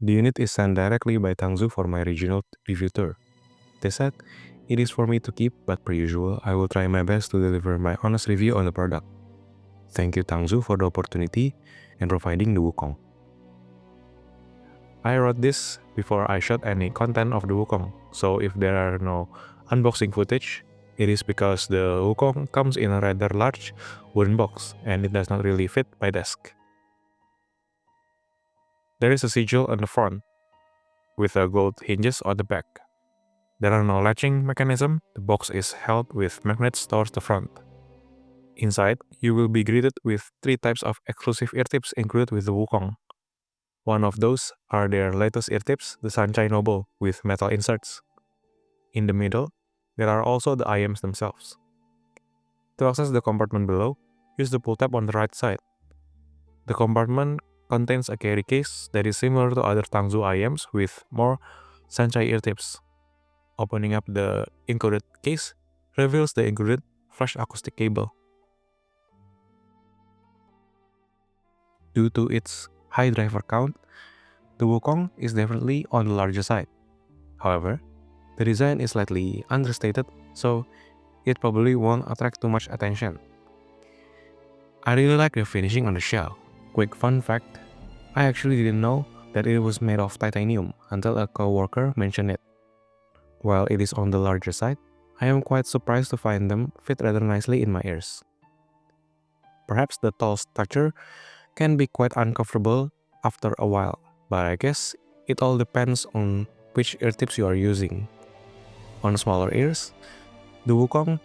The unit is sent directly by TangZu for my regional review tour. They said it is for me to keep, but per usual, I will try my best to deliver my honest review on the product. Thank you TangZu for the opportunity and providing the Wukong. I wrote this before I shot any content of the Wukong, so if there are no unboxing footage, it is because the Wukong comes in a rather large wooden box and it does not really fit my desk. There is a sigil on the front with a gold hinges on the back. There are no latching mechanism, the box is held with magnets towards the front. Inside, you will be greeted with 3 types of exclusive eartips included with the Wukong. One of those are their latest eartips, the Sancai Noble, with metal inserts. In the middle, there are also the IEMs themselves. To access the compartment below, use the pull tab on the right side. The compartment contains a carry case that is similar to other TangZu IEMs with more Sancai eartips. Opening up the included case reveals the included flash acoustic cable. Due to its high driver count, the Wukong is definitely on the larger side. However, the design is slightly understated, so it probably won't attract too much attention. I really like the finishing on the shell. Quick fun fact, I actually didn't know that it was made of titanium until a co-worker mentioned it. While it is on the larger side, I am quite surprised to find them fit rather nicely in my ears. Perhaps the tall structure can be quite uncomfortable after a while, but I guess it all depends on which ear tips you are using. On smaller ears, the Wukong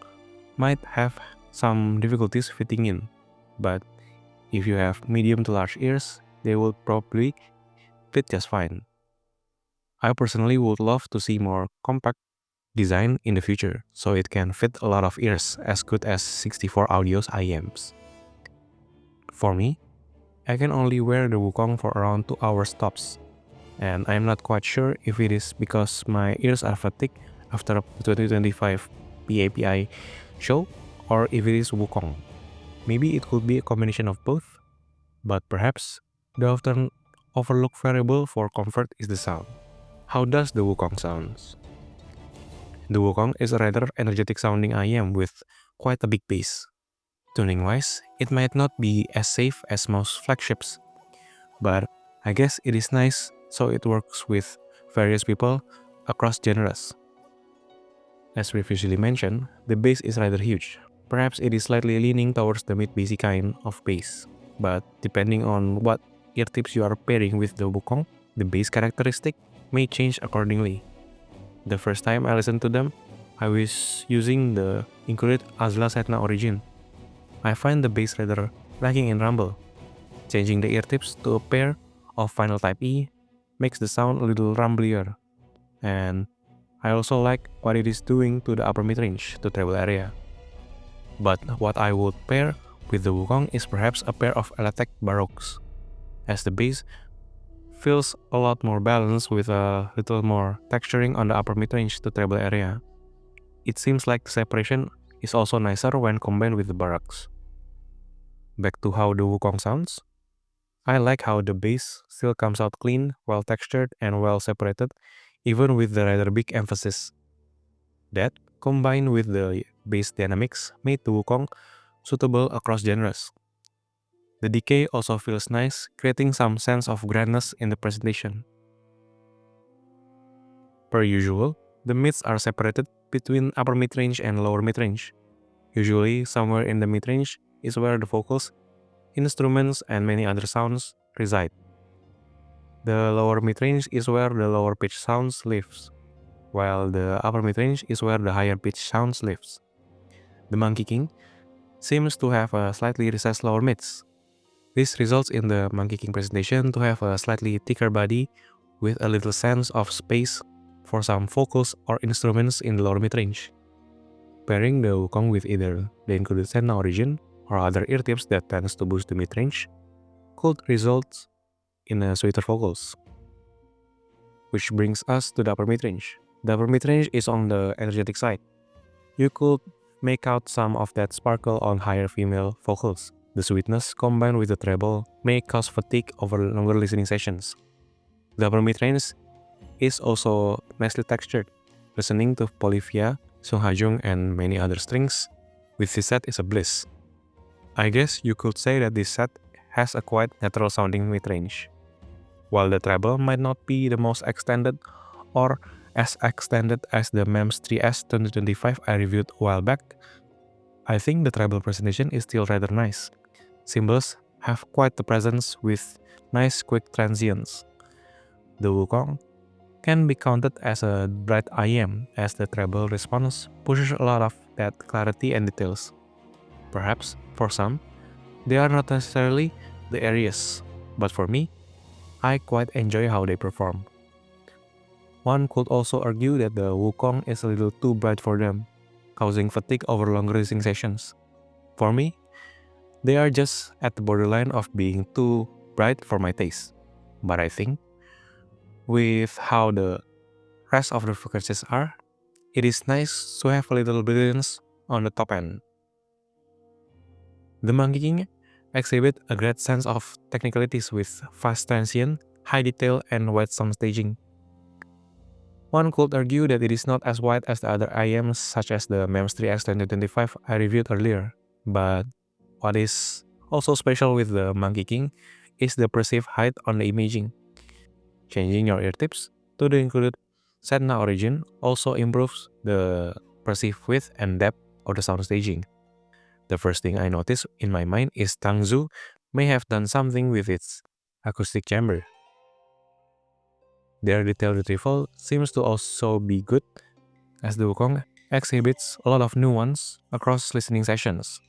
might have some difficulties fitting in, but if you have medium to large ears, they will probably fit just fine. I personally would love to see more compact design in the future, so it can fit a lot of ears as good as 64 Audio's IEMs. For me, I can only wear the Wukong for around 2 hours tops, and I'm not quite sure if it is because my ears are fatigued after the 2025 PAPI show or if it is Wukong. Maybe it could be a combination of both, but perhaps the often overlooked variable for comfort is the sound. How does the Wukong sounds? The Wukong is a rather energetic sounding IEM with quite a big bass. Tuning-wise, it might not be as safe as most flagships, but I guess it is nice so it works with various people across genres. As previously mentioned, the bass is rather huge. Perhaps it is slightly leaning towards the mid-bassy kind of bass, but depending on what ear tips you are pairing with the Wukong, the bass characteristic may change accordingly. The first time I listened to them, I was using the included Icelab Origin. I find the bass rather lacking in rumble. Changing the ear tips to a pair of Final Type E makes the sound a little rumblier, and I also like what it is doing to the upper mid-range to treble area. But what I would pair with the Wukong is perhaps a pair of Elatec Baroques, as the bass feels a lot more balanced with a little more texturing on the upper mid-range to treble area. It seems like the separation is also nicer when combined with the Baroques. Back to how the Wukong sounds. I like how the bass still comes out clean, well textured and well separated, even with the rather big emphasis. That, combined with the bass dynamics, made the Wukong suitable across genres. The decay also feels nice, creating some sense of grandness in the presentation. Per usual, the mids are separated between upper mid-range and lower mid-range. Usually, somewhere in the mid-range is where the vocals, instruments, and many other sounds reside. The lower mid-range is where the lower pitch sounds lives, while the upper mid-range is where the higher pitch sounds lives. The Monkey King seems to have a slightly recessed lower mids. This results in the Monkey King presentation to have a slightly thicker body with a little sense of space for some vocals or instruments in the lower mid-range. Pairing the Wukong with either the included Senna Origin or other ear tips that tends to boost the mid-range could result in a sweeter vocals. Which brings us to the upper mid-range. The upper mid-range is on the energetic side. You could make out some of that sparkle on higher female vocals. The sweetness combined with the treble may cause fatigue over longer listening sessions. The upper mid-range is also nicely textured. Listening to Polivia, Songhajung, and many other strings with this set is a bliss. I guess you could say that this set has a quite natural sounding mid-range. While the treble might not be the most extended or as extended as the MEMS 3S 2025 I reviewed a while back, I think the treble presentation is still rather nice. Cymbals have quite the presence with nice quick transients. The Wukong can be counted as a bright IEM as the treble response pushes a lot of that clarity and details. Perhaps, for some, they are not necessarily the areas, but for me, I quite enjoy how they perform. One could also argue that the Wukong is a little too bright for them, causing fatigue over longer listening sessions. For me, they are just at the borderline of being too bright for my taste. But I think, with how the rest of the frequencies are, it is nice to have a little brilliance on the top end. The Monkey King exhibit a great sense of technicalities with fast transient, high detail, and wide sound staging. One could argue that it is not as wide as the other IEMs such as the MEMS 3X 2025 I reviewed earlier, but what is also special with the Monkey King is the perceived height on the imaging. Changing your eartips to the included Sedna origin also improves the perceived width and depth of the sound staging. The first thing I notice in my mind is TangZu may have done something with its acoustic chamber. Their detail retrieval seems to also be good, as the Wukong exhibits a lot of nuance across listening sessions.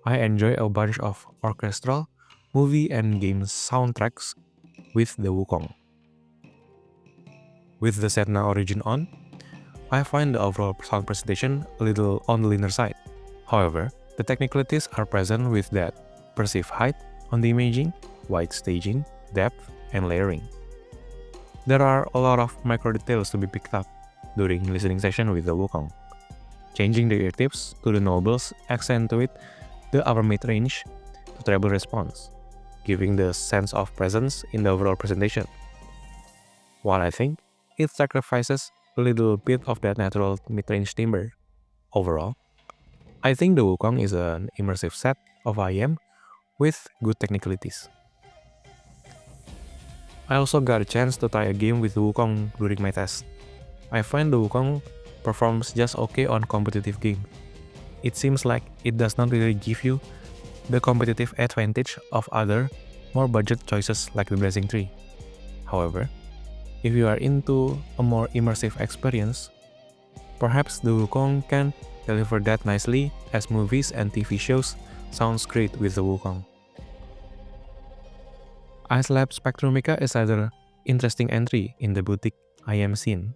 I enjoy a bunch of orchestral, movie and game soundtracks with the Wukong. With the Sedna origin on, I find the overall sound presentation a little on the linear side. However, the technicalities are present with that perceived height on the imaging, wide staging, depth, and layering. There are a lot of micro details to be picked up during listening session with the Wukong. Changing the ear tips to the nobles accentuate the upper mid-range to treble response, giving the sense of presence in the overall presentation. While I think it sacrifices a little bit of that natural mid-range timbre. Overall, I think the Wukong is an immersive set of IEM with good technicalities. I also got a chance to try a game with the Wukong during my test. I find the Wukong performs just okay on competitive game. It seems like it does not really give you the competitive advantage of other, more budget choices like the Blazing Tree. However, if you are into a more immersive experience, perhaps the Wukong can deliver that nicely as movies and TV shows sounds great with the Wukong. Icelab Spectrumica is another interesting entry in the boutique IEM scene.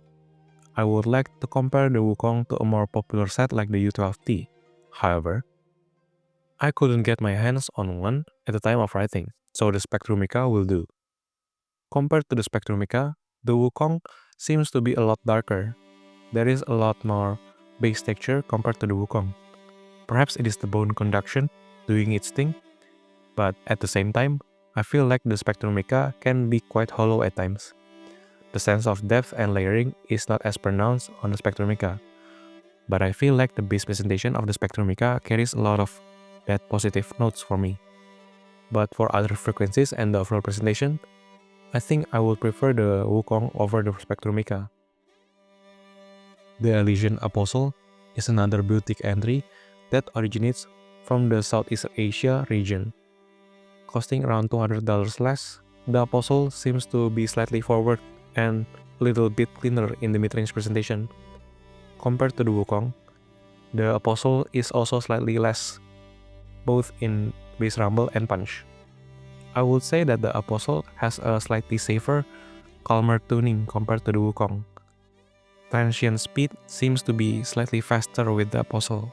I would like to compare the Wukong to a more popular set like the U12T. However, I couldn't get my hands on one at the time of writing, so the Spectrumica will do. Compared to the Spectrumica, the Wukong seems to be a lot darker. There is a lot more bass texture compared to the Wukong. Perhaps it is the bone conduction doing its thing, but at the same time, I feel like the Spectrumica can be quite hollow at times. The sense of depth and layering is not as pronounced on the Spectrumica, but I feel like the bass presentation of the Spectrumica carries a lot of bad positive notes for me. But for other frequencies and the overall presentation, I think I would prefer the Wukong over the Spectrumica. The Elysian Apostle is another boutique entry that originates from the Southeast Asia region. Costing around $200 less, the Apostle seems to be slightly forward and a little bit cleaner in the mid-range presentation. Compared to the Wukong, the Apostle is also slightly less, both in bass rumble and punch. I would say that the Apostle has a slightly safer, calmer tuning compared to the Wukong. Transient speed seems to be slightly faster with the Apostle.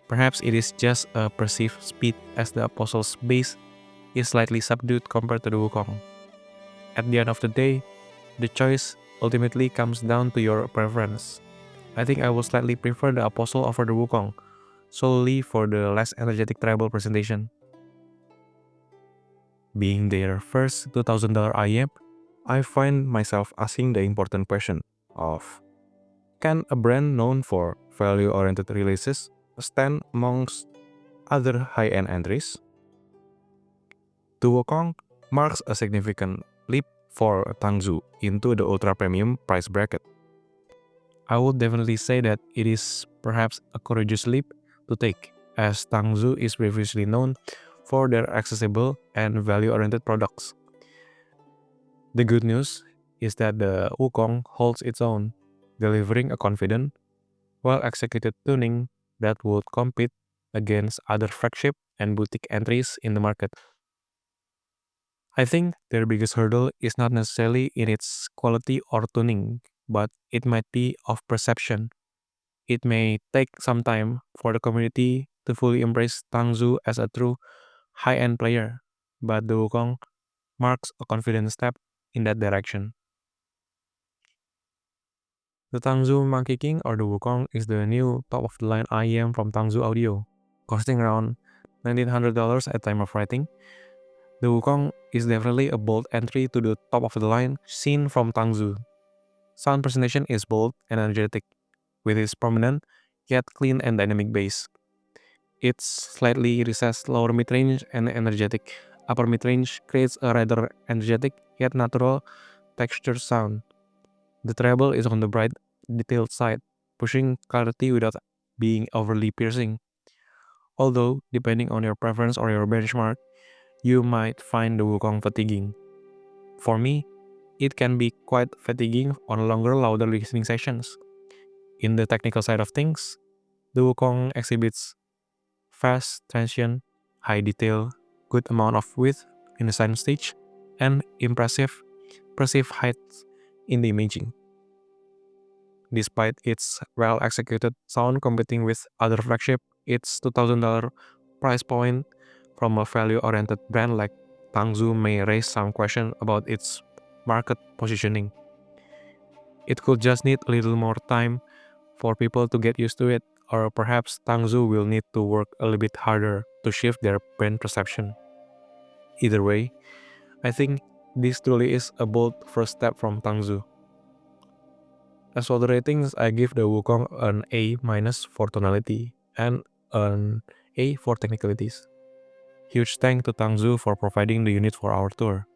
Perhaps it is just a perceived speed as the Apostle's bass is slightly subdued compared to the Wukong. At the end of the day, the choice ultimately comes down to your preference. I think I will slightly prefer the Apostle over the Wukong, solely for the less energetic treble presentation. Being their first $2,000 IEM, I find myself asking the important question of, can a brand known for value-oriented releases stand amongst other high-end entries? The Wukong marks a significant leap for TangZu into the ultra-premium price bracket. I would definitely say that it is perhaps a courageous leap to take, as TangZu is previously known for their accessible and value-oriented products. The good news is that the Wukong holds its own, delivering a confident, well-executed tuning that would compete against other flagship and boutique entries in the market. I think their biggest hurdle is not necessarily in its quality or tuning, but it might be of perception. It may take some time for the community to fully embrace TangZu as a true high-end player, but the Wukong marks a confident step in that direction. The TangZu Monkey King or the Wukong is the new top-of-the-line IEM from TangZu Audio, costing around $1,900 at time of writing. The Wukong is definitely a bold entry to the top-of-the-line scene from TangZu. Sound presentation is bold and energetic, with its prominent yet clean and dynamic bass. Its slightly recessed lower mid-range and energetic upper mid-range creates a rather energetic yet natural textured sound. The treble is on the bright, detailed side, pushing clarity without being overly piercing. Although, depending on your preference or your benchmark, you might find the Wukong fatiguing. For me, it can be quite fatiguing on longer, louder listening sessions. In the technical side of things, the Wukong exhibits fast tension, high detail, good amount of width in the soundstage, and impressive perceived height in the imaging. Despite its well-executed sound competing with other flagship, its $2,000 price point from a value-oriented brand like TangZu may raise some question about its market positioning. It could just need a little more time for people to get used to it, or perhaps TangZu will need to work a little bit harder to shift their brand perception. Either way, I think this truly is a bold first step from TangZu. As for the ratings, I give the Wukong an A- for tonality and an A for technicalities. Huge thank to TangZu for providing the unit for our tour.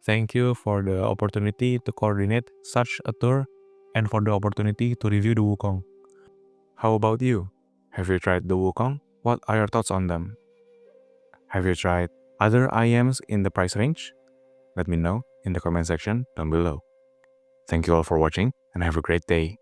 Thank you for the opportunity to coordinate such a tour and for the opportunity to review the Wukong. How about you? Have you tried the Wukong? What are your thoughts on them? Have you tried other IEMs in the price range? Let me know in the comment section down below. Thank you all for watching and have a great day.